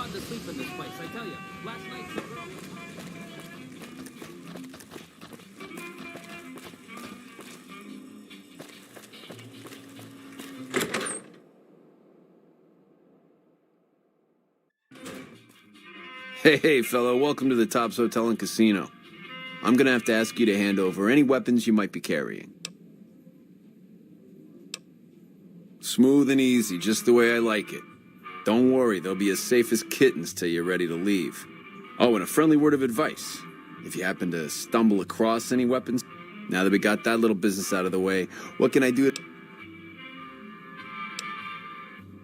hard to sleep in this place, I tell you. Last night, the girl... Hey, fellow, welcome to the Tops Hotel and Casino. I'm gonna have to ask you to hand over any weapons you might be carrying. Smooth and easy, just the way I like it. Don't worry, they'll be as safe as kittens till you're ready to leave. Oh, and a friendly word of advice. If you happen to stumble across any weapons, now that we got that little business out of the way, what can I do?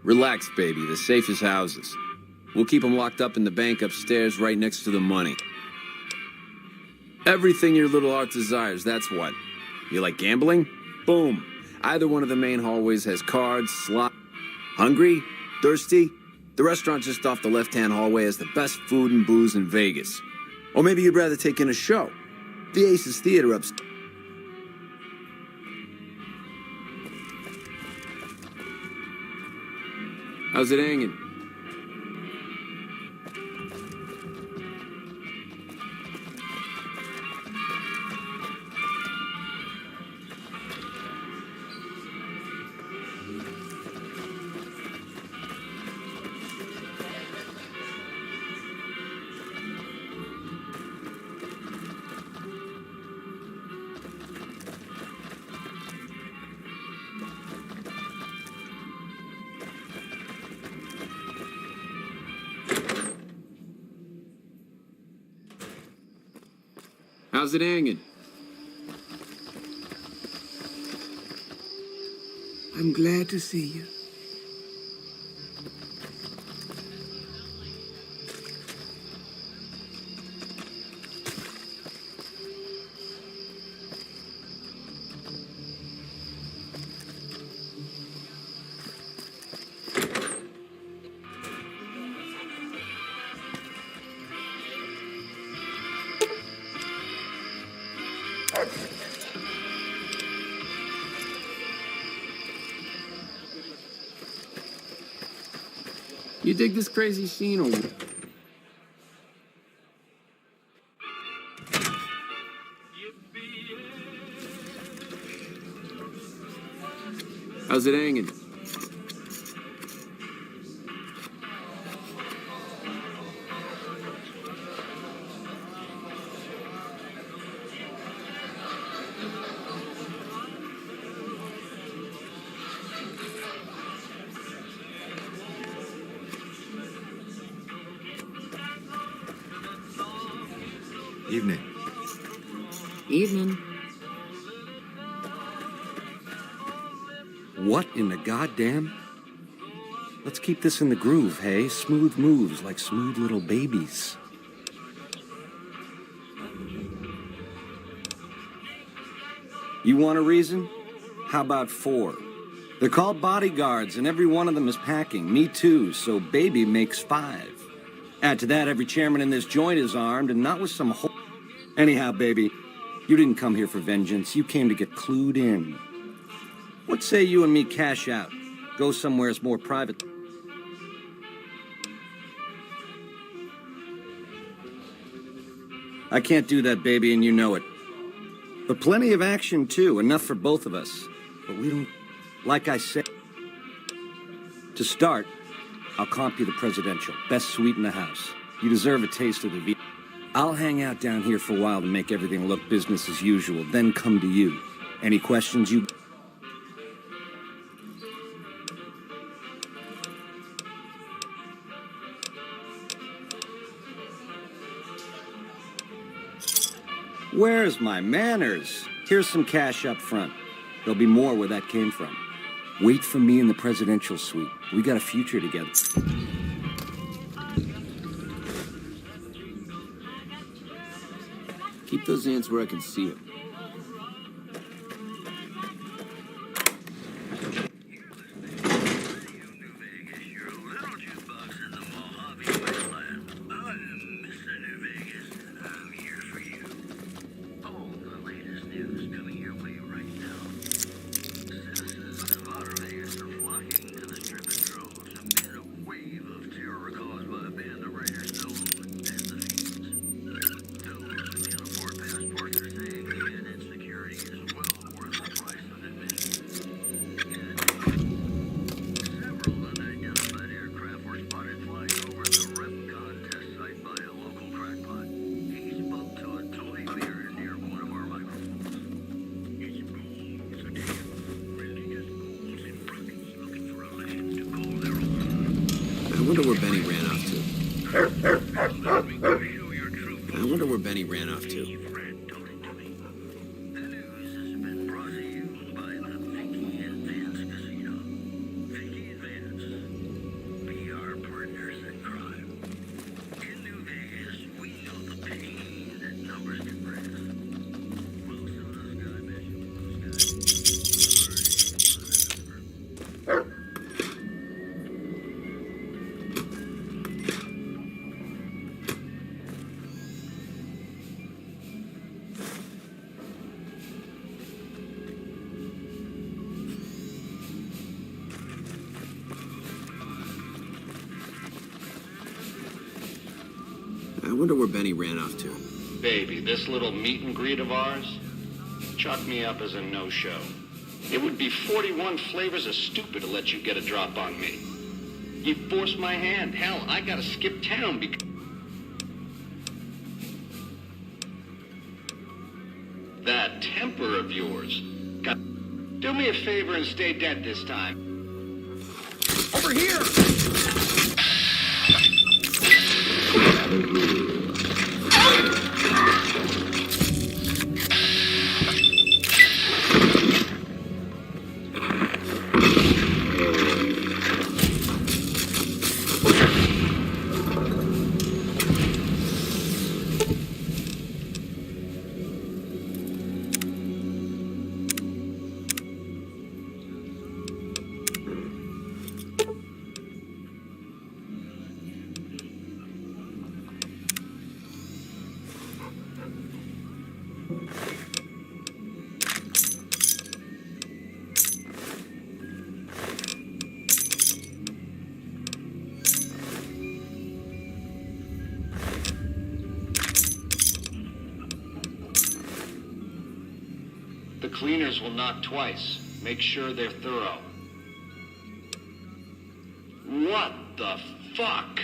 Relax, baby, the safest houses. We'll keep them locked up in the bank upstairs right next to the money. Everything your little heart desires, that's what. You like gambling? Boom. Either one of the main hallways has cards, slot. Hungry? Thirsty? The restaurant just off the left-hand hallway has the best food and booze in Vegas. Or maybe you'd rather take in a show. The Aces Theater upstairs. How's it hanging? How's it hanging? I'm glad to see you. You dig this crazy scene or... How's it hanging? Evening. Evening. What in the goddamn? Let's keep this in the groove, hey? Smooth moves like smooth little babies. You want a reason? How about 4? They're called bodyguards, and every one of them is packing. Me too, so baby makes 5. Add to that, every chairman in this joint is armed, and not with some whole... Anyhow, baby, you didn't come here for vengeance. You came to get clued in. What say you and me cash out? Go somewhere more private. I can't do that, baby, and you know it. But plenty of action, too. Enough for both of us. But we don't... Like I said... To start, I'll comp you the presidential. Best suite in the house. You deserve a taste of the V. I'll hang out down here for a while to make everything look business as usual, then come to you. Any questions you... Where's my manners? Here's some cash up front. There'll be more where that came from. Wait for me in the presidential suite. We got a future together. Keep those hands where I can see them. Caused by a band I wonder where Benny ran off to. I wonder where Benny ran off to. Baby, this little meet and greet of ours, chalk me up as a no-show. It would be 41 flavors of stupid to let you get a drop on me. You forced my hand. Hell, I gotta skip town because... That temper of yours. Do me a favor and stay dead this time. Over here! The cleaners will knock twice. Make sure they're thorough. What the fuck?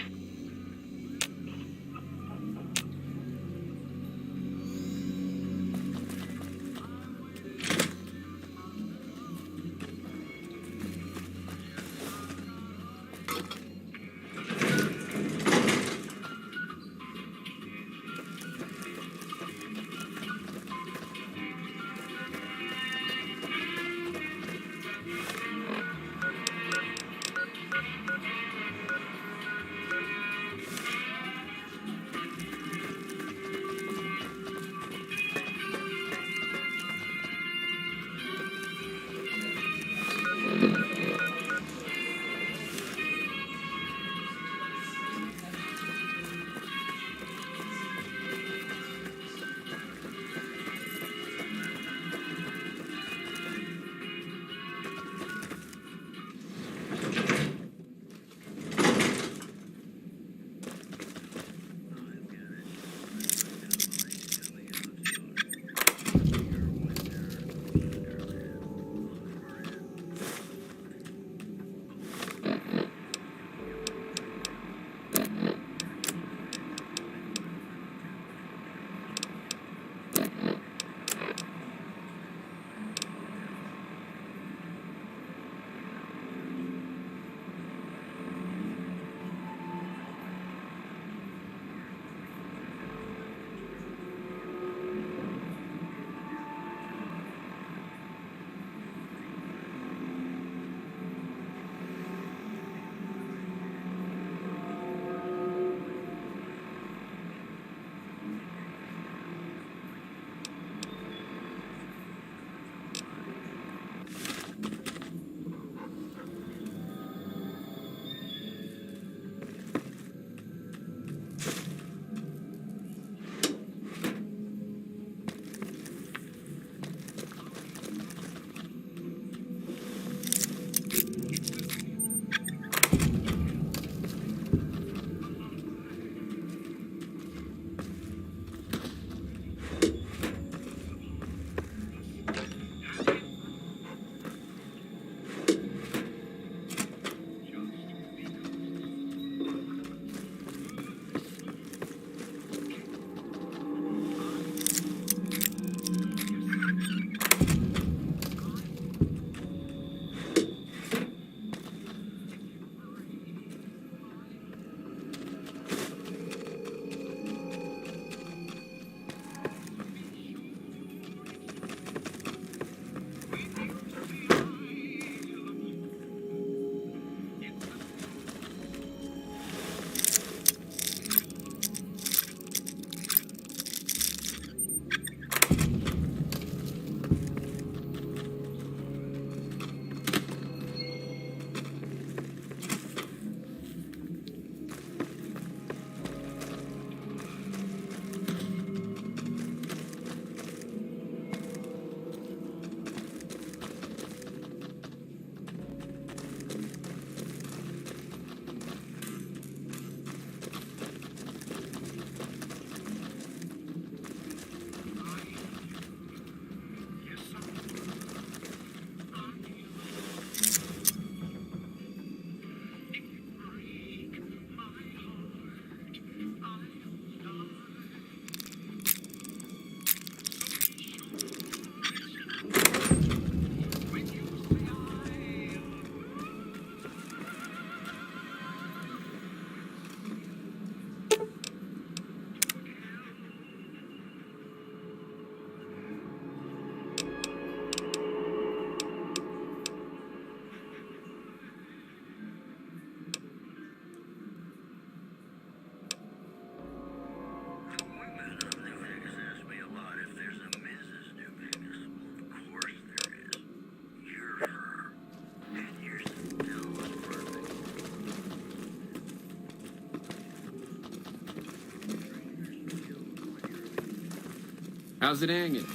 How's it hanging?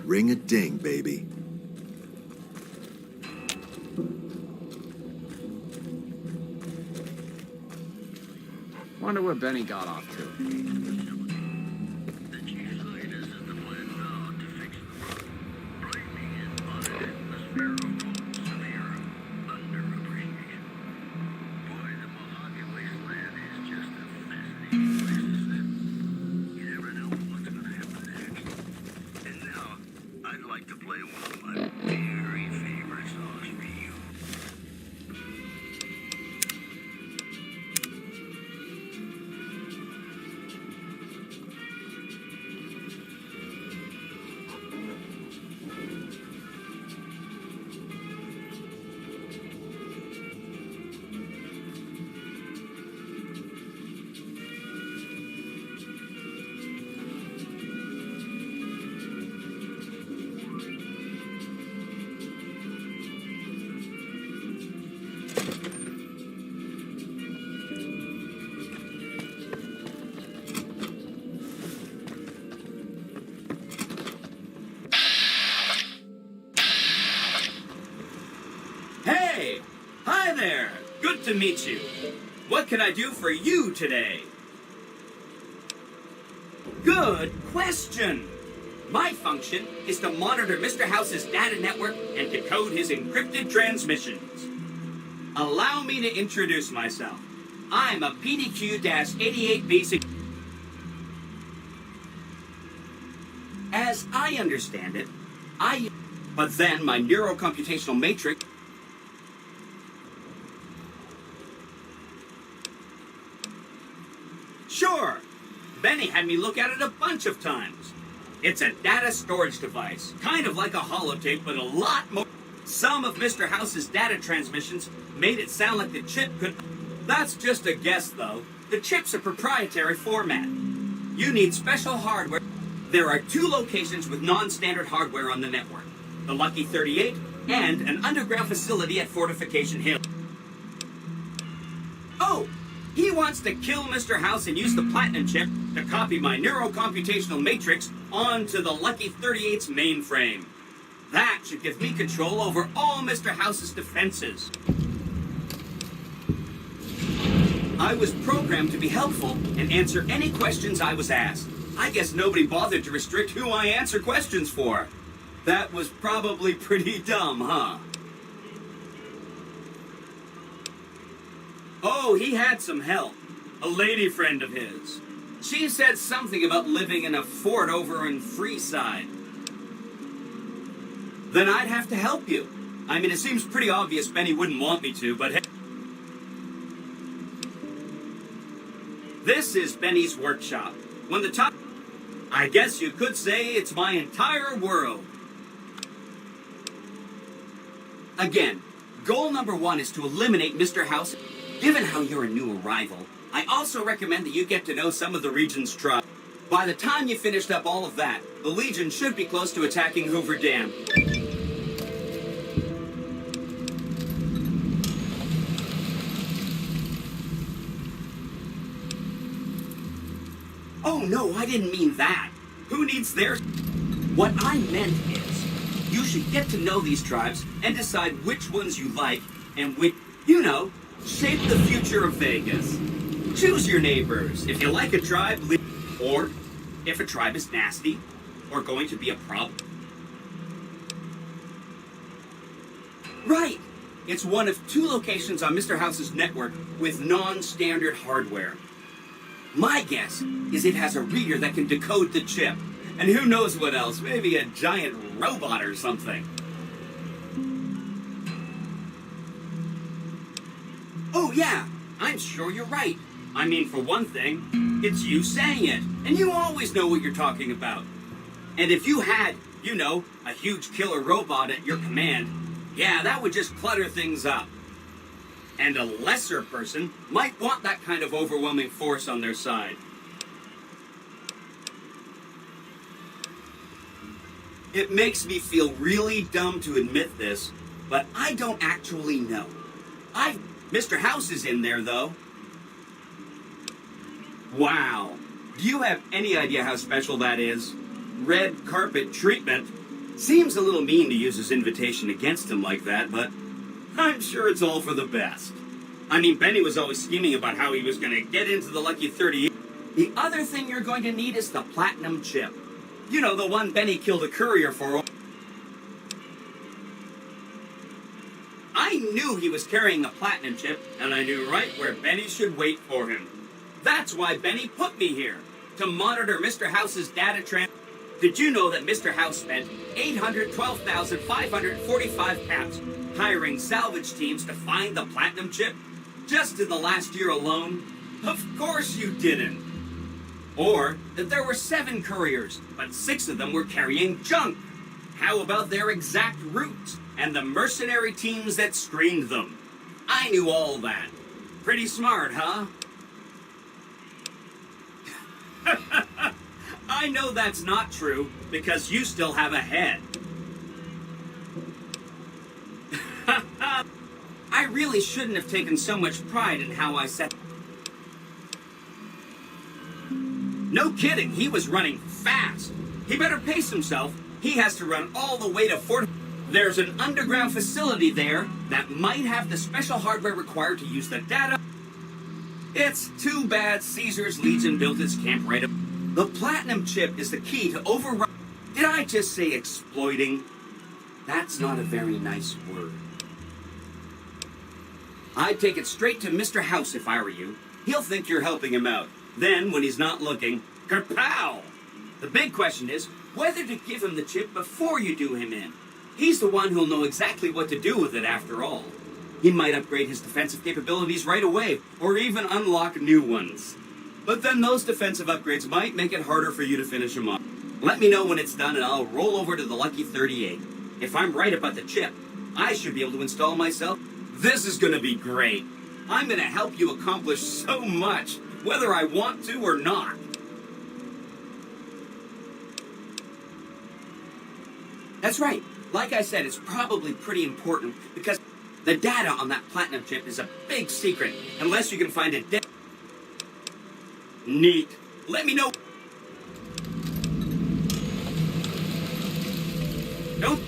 Ring a ding, baby. Wonder what Benny got off to. Hey! Hi there! Good to meet you. What can I do for you today? Good question! My function is to monitor Mr. House's data network and decode his encrypted transmissions. Allow me to introduce myself. I'm a PDQ-88 basic. As I understand it, but then my neurocomputational matrix. Sure, Benny had me look at it a bunch of times. It's a data storage device, kind of like a holotape, but a lot more. Some of Mr. House's data transmissions made it sound like the chip could. That's just a guess, though. The chip's a proprietary format. You need special hardware. There are 2 locations with non-standard hardware on the network. The Lucky 38 and an underground facility at Fortification Hill. Oh! He wants to kill Mr. House and use the Platinum chip to copy my neurocomputational matrix onto the Lucky 38's mainframe. That should give me control over all Mr. House's defenses. I was programmed to be helpful and answer any questions I was asked. I guess nobody bothered to restrict who I answer questions for. That was probably pretty dumb, huh? Oh, he had some help. A lady friend of his. She said something about living in a fort over in Freeside. Then I'd have to help you. I mean, it seems pretty obvious Benny wouldn't want me to, but hey. This is Benny's workshop. When the top... I guess you could say it's my entire world. Again, goal number 1 is to eliminate Mr. House. Given how you're a new arrival, I also recommend that you get to know some of the Legion's tribes. By the time you finished up all of that, the Legion should be close to attacking Hoover Dam. Oh no, I didn't mean that. Who needs theirs? What I meant is, you should get to know these tribes and decide which ones you like and which, you know, shape the future of Vegas. Choose your neighbors. If you like a tribe, or if a tribe is nasty or going to be a problem. Right. It's one of 2 locations on Mr. House's network with non-standard hardware. My guess is it has a reader that can decode the chip. And who knows what else, maybe a giant robot or something. Oh yeah, I'm sure you're right. I mean, for one thing, it's you saying it, and you always know what you're talking about. And if you had, you know, a huge killer robot at your command, yeah, that would just clutter things up. And a lesser person might want that kind of overwhelming force on their side. It makes me feel really dumb to admit this, but I don't actually know. Mr. House is in there, though. Wow. Do you have any idea how special that is? Red carpet treatment. Seems a little mean to use his invitation against him like that, but I'm sure it's all for the best. I mean, Benny was always scheming about how he was going to get into the Lucky 38. The other thing you're going to need is the platinum chip. You know, the one Benny killed a courier for. I knew he was carrying a platinum chip, and I knew right where Benny should wait for him. That's why Benny put me here, to monitor Mr. House's data Did you know that Mr. House spent 812,545 caps hiring salvage teams to find the platinum chip? Just in the last year alone? Of course you didn't. Or that there were 7 couriers, but 6 of them were carrying junk. How about their exact routes and the mercenary teams that screened them? I knew all that. Pretty smart, huh? I know that's not true, because you still have a head. I really shouldn't have taken so much pride in how I said... No kidding, he was running fast. He better pace himself. He has to run all the way to Fort... There's an underground facility there that might have the special hardware required to use the data. It's too bad Caesar's Legion built its camp right up. The platinum chip is the key to overrun... Did I just say exploiting? That's not a very nice word. I'd take it straight to Mr. House if I were you. He'll think you're helping him out. Then, when he's not looking, kerpow! The big question is whether to give him the chip before you do him in. He's the one who'll know exactly what to do with it after all. He might upgrade his defensive capabilities right away, or even unlock new ones. But then those defensive upgrades might make it harder for you to finish him off. Let me know when it's done and I'll roll over to the Lucky 38. If I'm right about the chip, I should be able to install myself. This is gonna be great. I'm gonna help you accomplish so much, whether I want to or not. That's right. Like I said, it's probably pretty important because the data on that platinum chip is a big secret, unless you can find it. Neat. Let me know. Don't.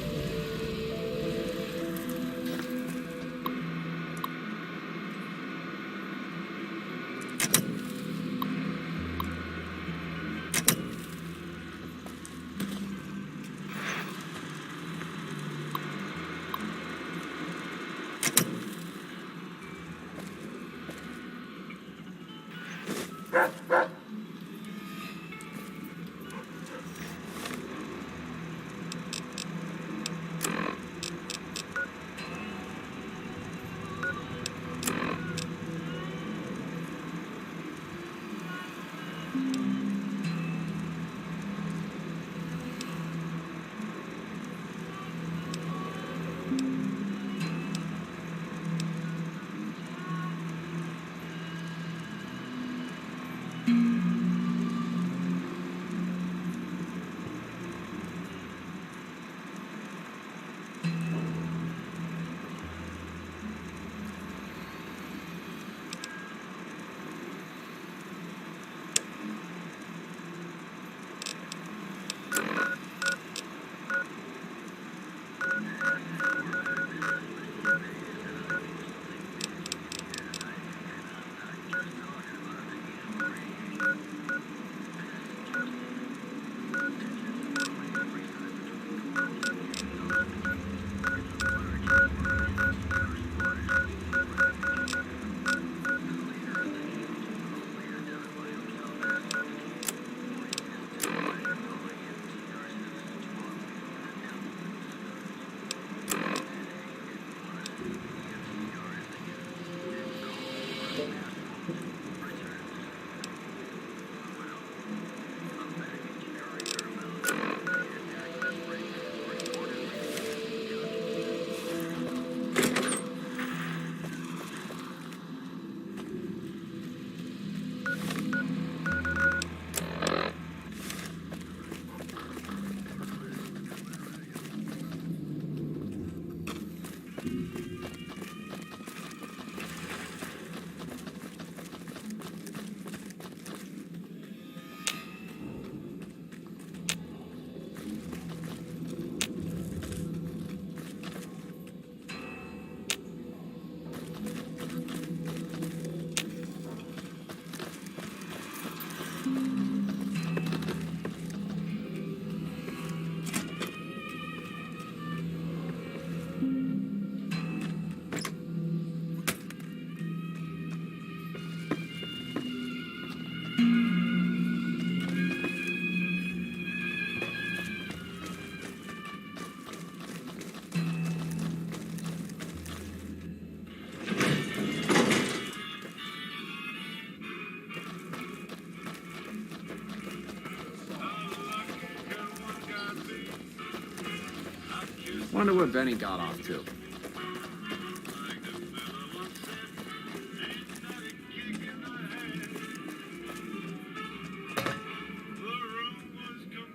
Wonder what Benny got off to.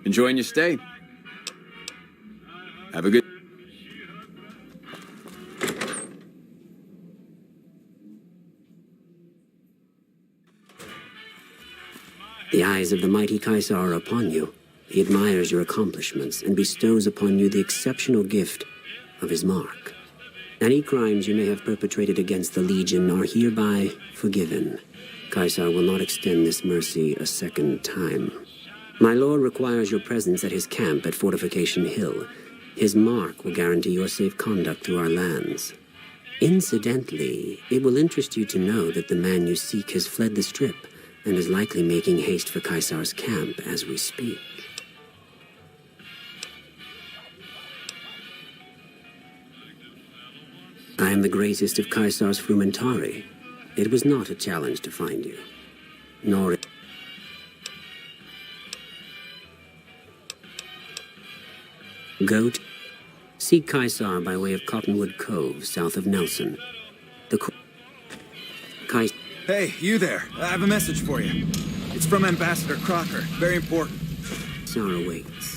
Enjoying your stay? Have a good... The eyes of the mighty Caesar are upon you. He admires your accomplishments and bestows upon you the exceptional gift of his mark. Any crimes you may have perpetrated against the Legion are hereby forgiven. Caesar will not extend this mercy a second time. My lord requires your presence at his camp at Fortification Hill. His mark will guarantee your safe conduct through our lands. Incidentally, it will interest you to know that the man you seek has fled the Strip and is likely making haste for Caesar's camp as we speak. I am the greatest of Caesar's frumentari. It was not a challenge to find you, nor... Goat, seek Caesar by way of Cottonwood Cove, south of Nelson. Hey, you there. I have a message for you. It's from Ambassador Crocker. Very important. Caesar awaits.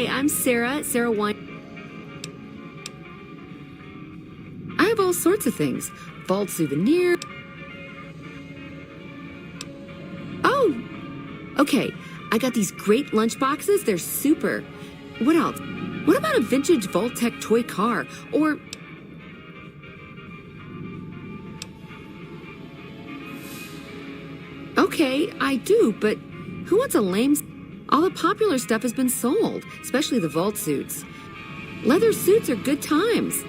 Hi, I'm Sarah Wine. I have all sorts of things. Vault souvenir. Oh, okay. I got these great lunch boxes. They're super. What else? What about a vintage Vault-Tec toy car? Or... Okay, I do, but who wants a lame... All the popular stuff has been sold, especially the Vault suits. Leather suits are good times.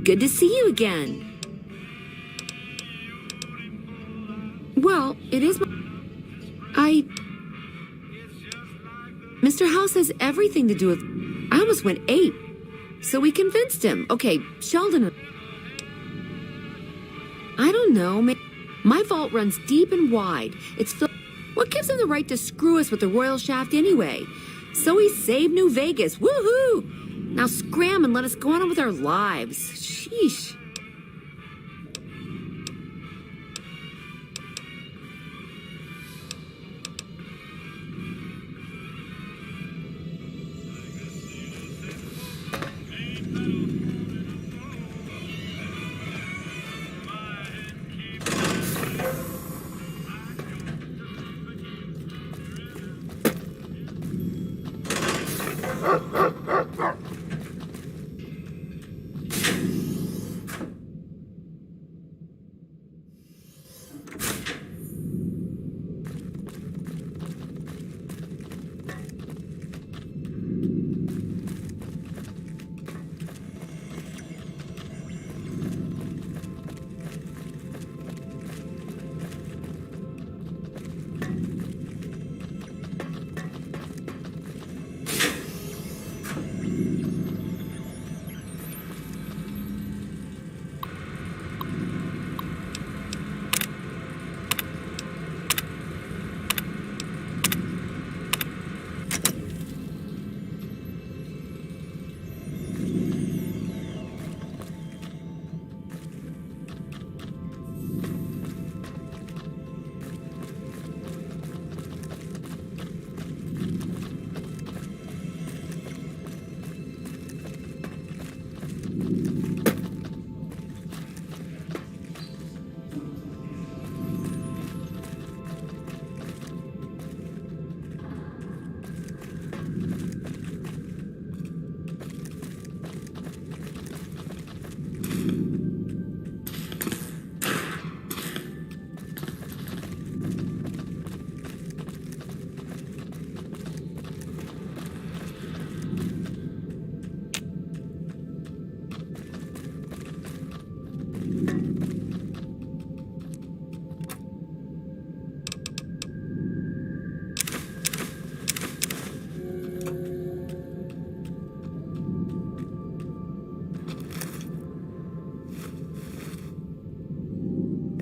Good to see you again. Well, it is... Mr. House has everything to do with... I almost went ape. So we convinced him. Okay, Sheldon... I don't know. My vault runs deep and wide. It's filled... What gives him the right to screw us with the royal shaft anyway? So he saved New Vegas. Woohoo! Now scram and let us go on with our lives. Sheesh.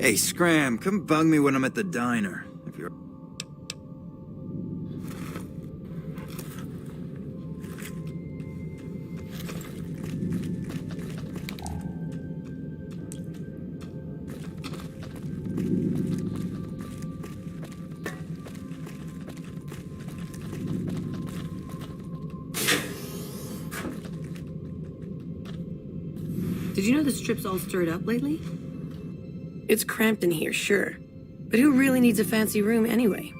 Hey, Scram, come bug me when I'm at the diner. If you're... Did you know the strip's all stirred up lately? It's cramped in here, sure. But who really needs a fancy room anyway?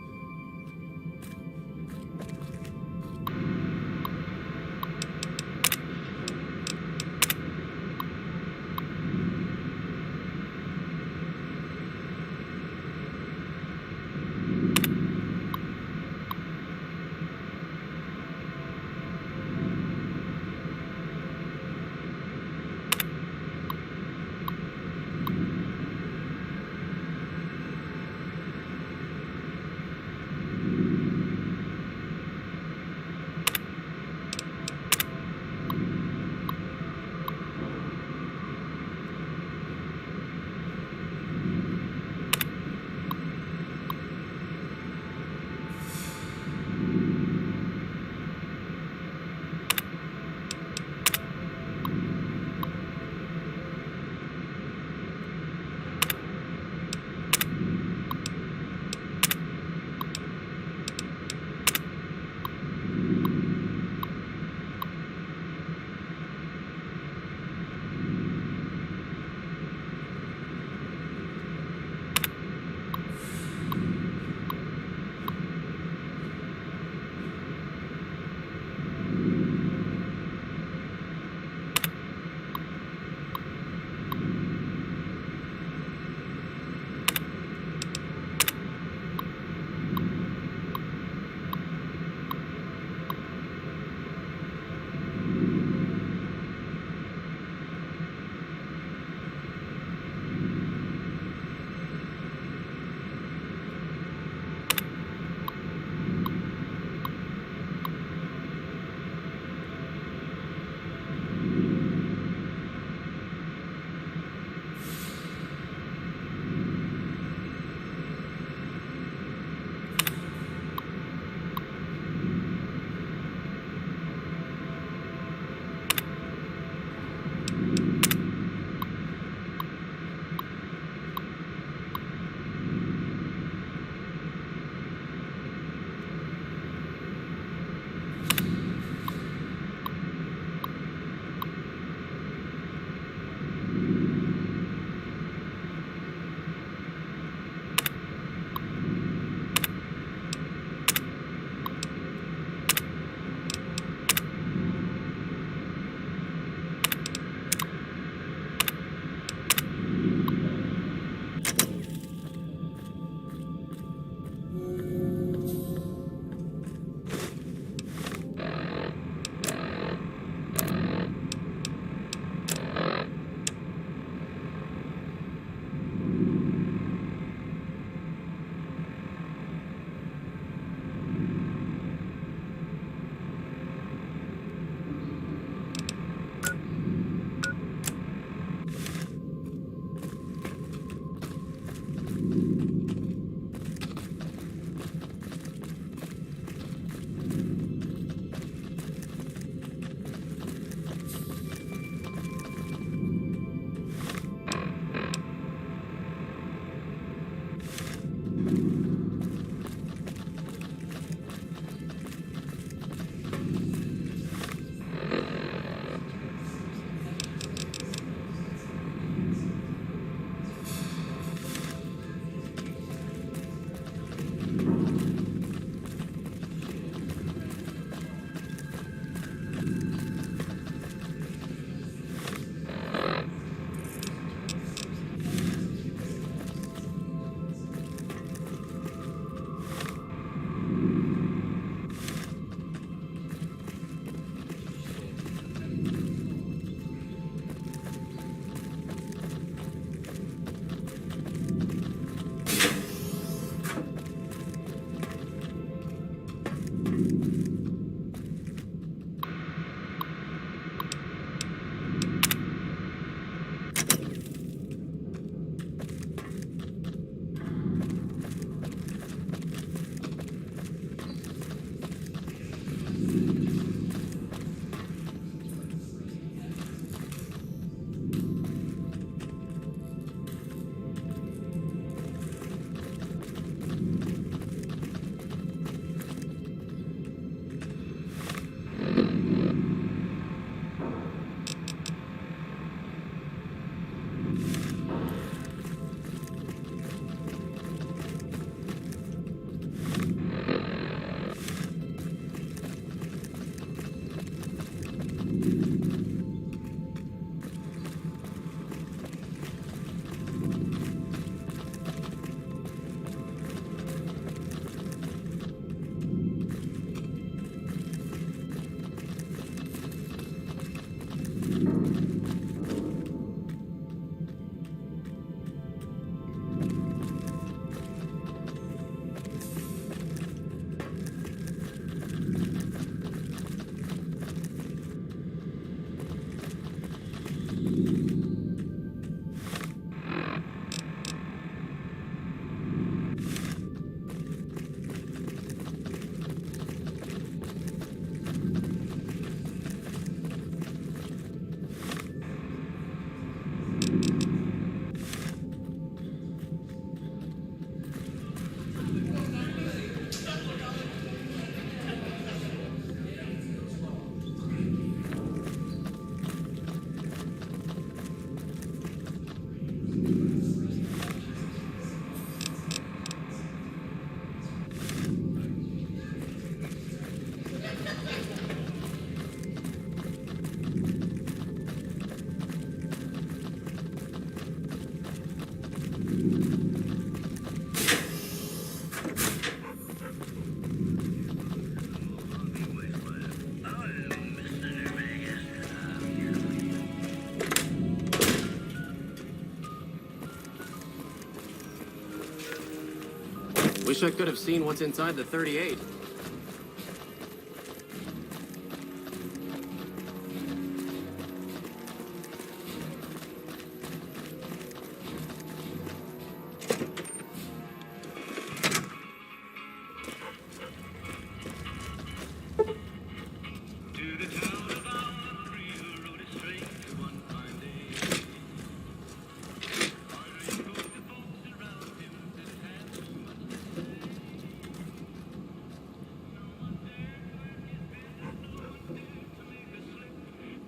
Wish I could have seen what's inside the 38.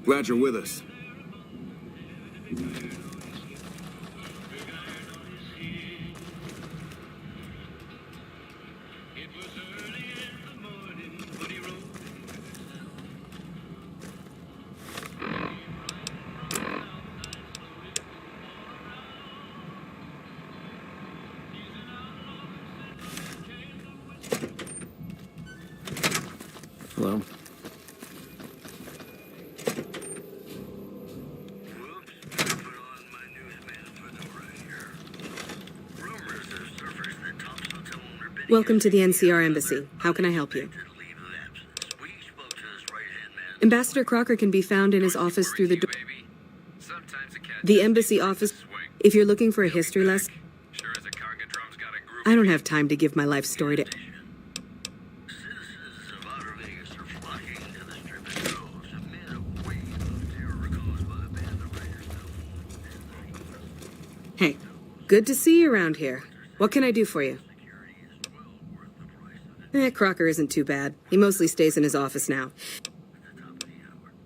Glad you're with us. Hello? Welcome to the NCR Embassy. How can I help you? Ambassador Crocker can be found in his office through the door. The embassy office. If you're looking for a history lesson, I don't have time to give my life story to. Hey, good to see you around here. What can I do for you? Crocker isn't too bad. He mostly stays in his office now.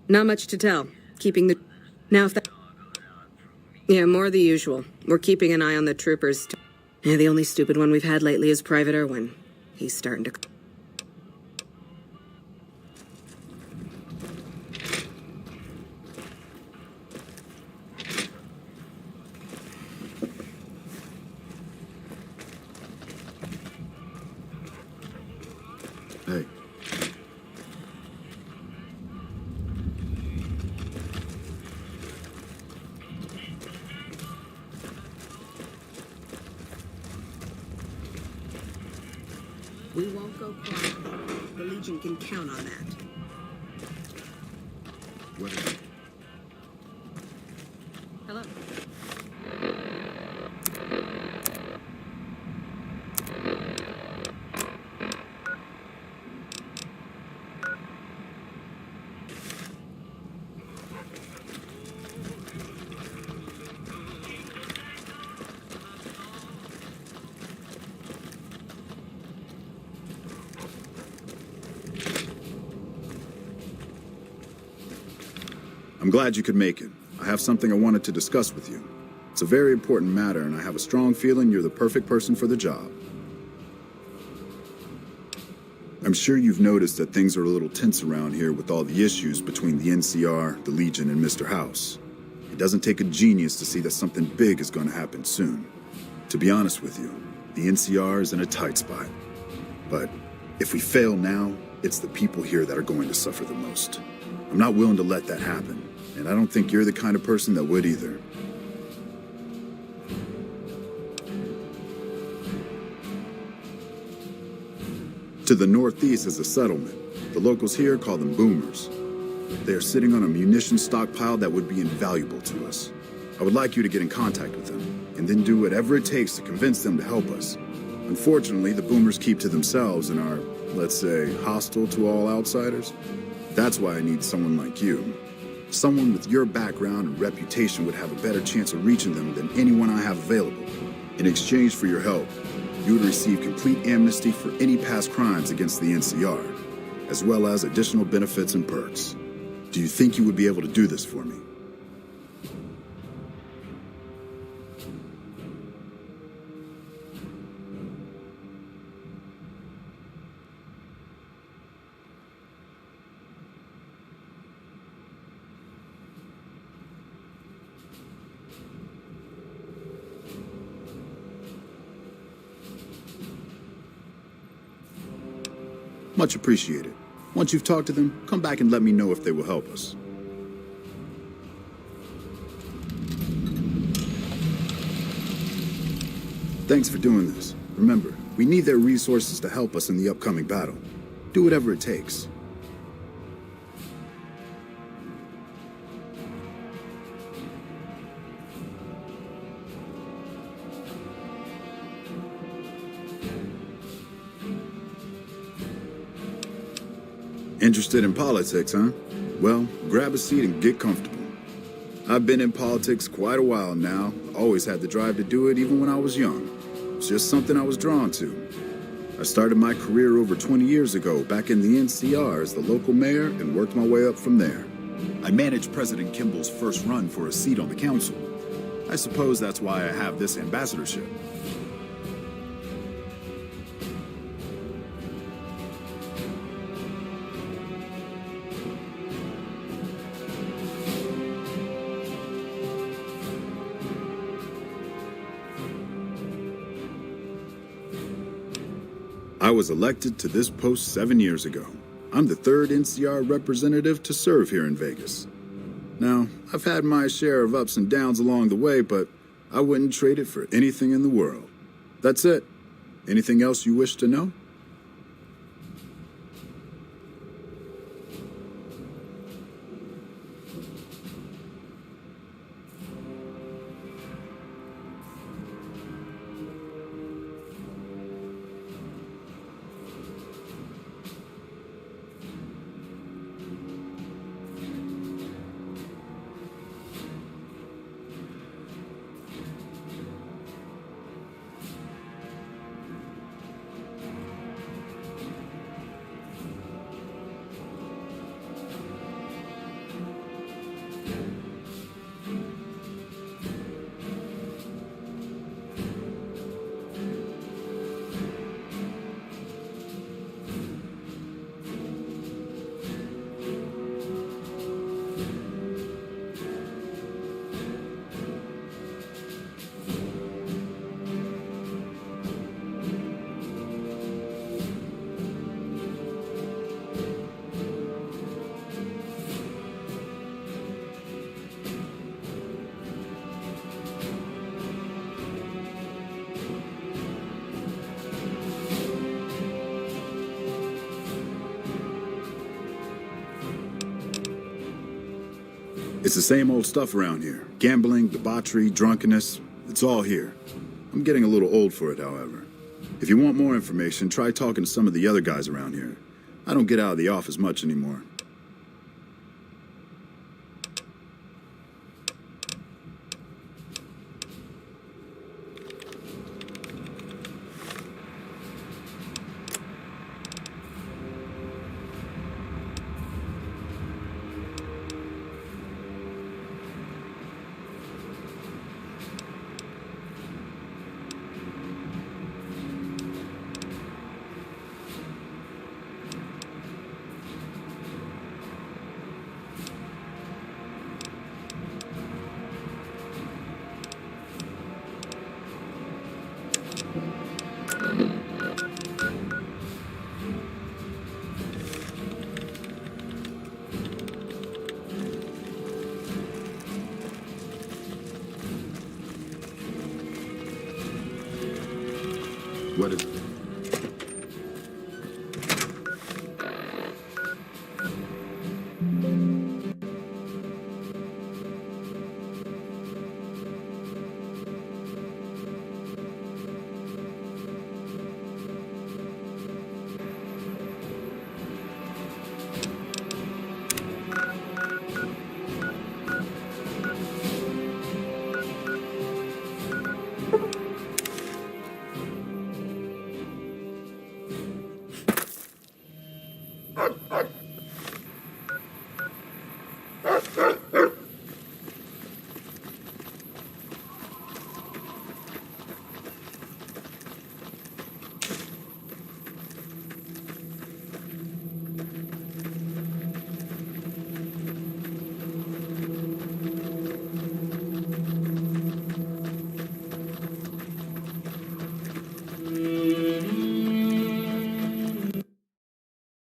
Not much to tell. Keeping the... Now if that... Yeah, more the usual. We're keeping an eye on the troopers. Yeah, the only stupid one we've had lately is Private Irwin. He's starting to... Hey. We won't go quiet. The Legion can count on that. What is it? Hello. I'm glad you could make it. I have something I wanted to discuss with you. It's a very important matter, and I have a strong feeling you're the perfect person for the job. I'm sure you've noticed that things are a little tense around here with all the issues between the NCR, the Legion, and Mr. House. It doesn't take a genius to see that something big is going to happen soon. To be honest with you, the NCR is in a tight spot. But if we fail now, it's the people here that are going to suffer the most. I'm not willing to let that happen, and I don't think you're the kind of person that would either. To the northeast is a settlement. The locals here call them boomers. They are sitting on a munition stockpile that would be invaluable to us. I would like you to get in contact with them, and then do whatever it takes to convince them to help us. Unfortunately, the boomers keep to themselves and are, let's say, hostile to all outsiders. That's why I need someone like you. Someone with your background and reputation would have a better chance of reaching them than anyone I have available. In exchange for your help, you would receive complete amnesty for any past crimes against the NCR, as well as additional benefits and perks. Do you think you would be able to do this for me? Much appreciated. Once you've talked to them, come back and let me know if they will help us. Thanks for doing this. Remember, We need their resources to help us in the upcoming battle. Do whatever it takes. Interested in politics, huh? Well, grab a seat and get comfortable. I've been in politics quite a while now. Always had the drive to do it even when I was young. It's just something I was drawn to. I started my career over 20 years ago, back in the NCR as the local mayor, and worked my way up from there. I managed President Kimball's first run for a seat on the council. I suppose that's why I have this ambassadorship. I was elected to this post 7 years ago. I'm the third NCR representative to serve here in Vegas. Now, I've had my share of ups and downs along the way, but I wouldn't trade it for anything in the world. That's it. Anything else you wish to know? It's the same old stuff around here. Gambling, debauchery, drunkenness. It's all here. I'm getting a little old for it, however. If you want more information, try talking to some of the other guys around here. I don't get out of the office much anymore.